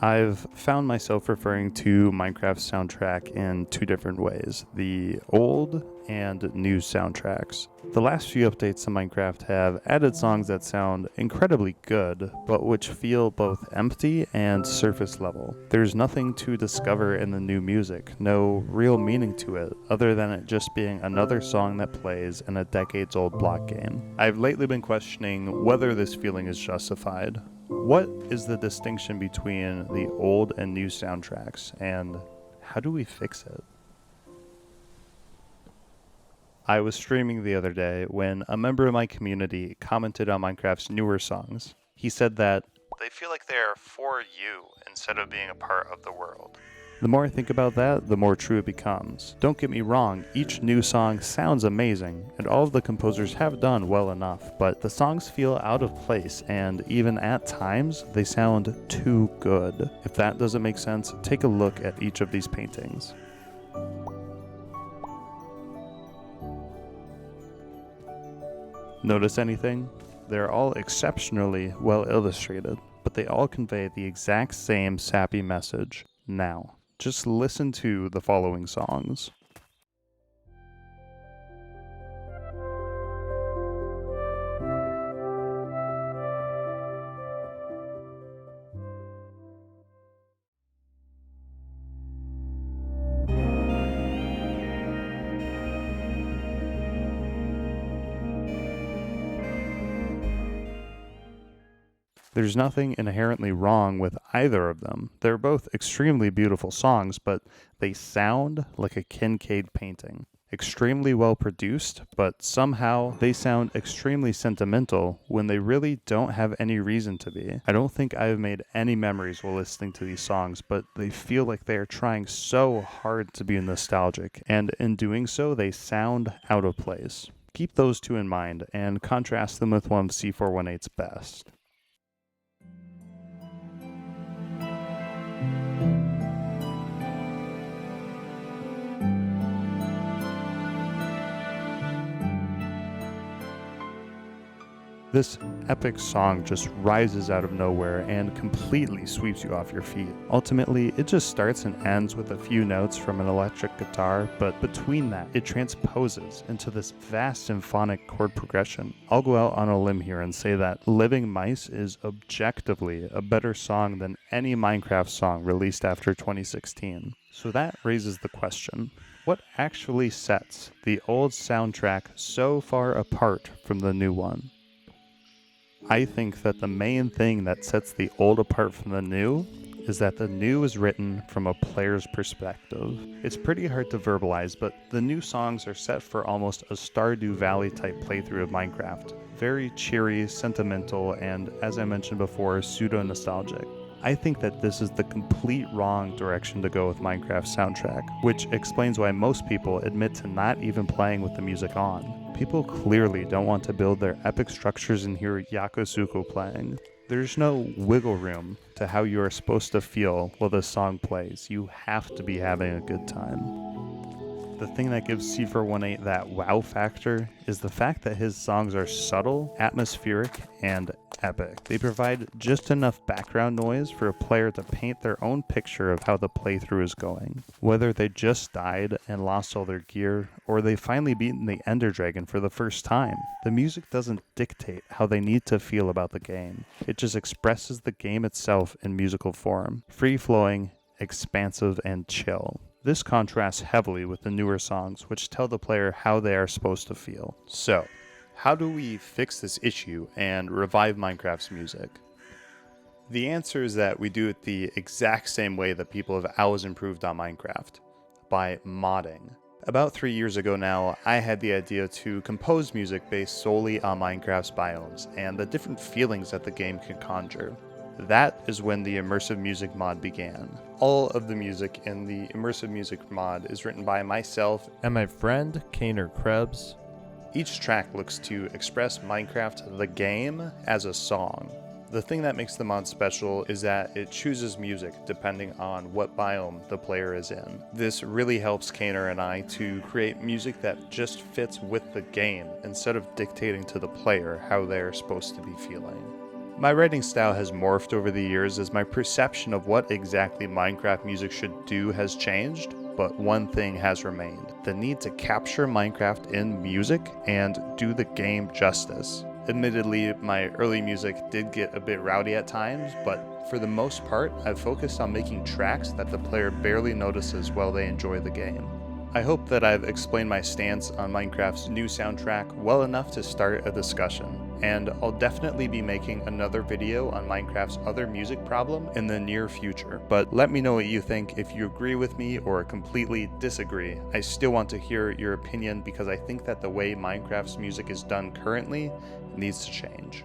I've found myself referring to Minecraft's soundtrack in two different ways, the old and new soundtracks. The last few updates to Minecraft have added songs that sound incredibly good, but which feel both empty and surface level. There's nothing to discover in the new music, no real meaning to it, other than it just being another song that plays in a decades-old block game. I've lately been questioning whether this feeling is justified. What is the distinction between the old and new soundtracks, and how do we fix it? I was streaming the other day when a member of my community commented on Minecraft's newer songs. He said that they feel like they are for you instead of being a part of the world. The more I think about that, the more true it becomes. Don't get me wrong, each new song sounds amazing, and all of the composers have done well enough, but the songs feel out of place, and even at times, they sound too good. If that doesn't make sense, take a look at each of these paintings. Notice anything? They're all exceptionally well illustrated, but they all convey the exact same sappy message. Now, just listen to the following songs. There's nothing inherently wrong with either of them. They're both extremely beautiful songs, but they sound like a Kincaid painting. Extremely well produced, but somehow they sound extremely sentimental when they really don't have any reason to be. I don't think I've made any memories while listening to these songs, but they feel like they are trying so hard to be nostalgic, and in doing so, they sound out of place. Keep those two in mind and contrast them with one of C418's best. This epic song just rises out of nowhere and completely sweeps you off your feet. Ultimately, it just starts and ends with a few notes from an electric guitar, but between that, it transposes into this vast symphonic chord progression. I'll go out on a limb here and say that Living Mice is objectively a better song than any Minecraft song released after 2016. So that raises the question, what actually sets the old soundtrack so far apart from the new one? I think that the main thing that sets the old apart from the new is that the new is written from a player's perspective. It's pretty hard to verbalize, but the new songs are set for almost a Stardew Valley type playthrough of Minecraft. Very cheery, sentimental, and as I mentioned before, pseudo-nostalgic. I think that this is the complete wrong direction to go with Minecraft's soundtrack, which explains why most people admit to not even playing with the music on. People clearly don't want to build their epic structures and hear Yakusuko playing. There's no wiggle room to how you are supposed to feel while this song plays. You have to be having a good time. The thing that gives C418 that wow factor is the fact that his songs are subtle, atmospheric, and epic. They provide just enough background noise for a player to paint their own picture of how the playthrough is going. Whether they just died and lost all their gear, or they finally beaten the Ender Dragon for the first time, the music doesn't dictate how they need to feel about the game. It just expresses the game itself in musical form, free-flowing, expansive, and chill. This contrasts heavily with the newer songs, which tell the player how they are supposed to feel. So, how do we fix this issue and revive Minecraft's music? The answer is that we do it the exact same way that people have always improved on Minecraft, by modding. About 3 years ago now, I had the idea to compose music based solely on Minecraft's biomes and the different feelings that the game can conjure. That is when the Immersive Music mod began. All of the music in the Immersive Music mod is written by myself and my friend, Kaner Krebs. Each track looks to express Minecraft the game as a song. The thing that makes the mod special is that it chooses music depending on what biome the player is in. This really helps Kaner and I to create music that just fits with the game instead of dictating to the player how they're supposed to be feeling. My writing style has morphed over the years as my perception of what exactly Minecraft music should do has changed, but one thing has remained: the need to capture Minecraft in music and do the game justice. Admittedly, my early music did get a bit rowdy at times, but for the most part, I've focused on making tracks that the player barely notices while they enjoy the game. I hope that I've explained my stance on Minecraft's new soundtrack well enough to start a discussion, and I'll definitely be making another video on Minecraft's other music problem in the near future. But let me know what you think. If you agree with me or completely disagree, I still want to hear your opinion because I think that the way Minecraft's music is done currently needs to change.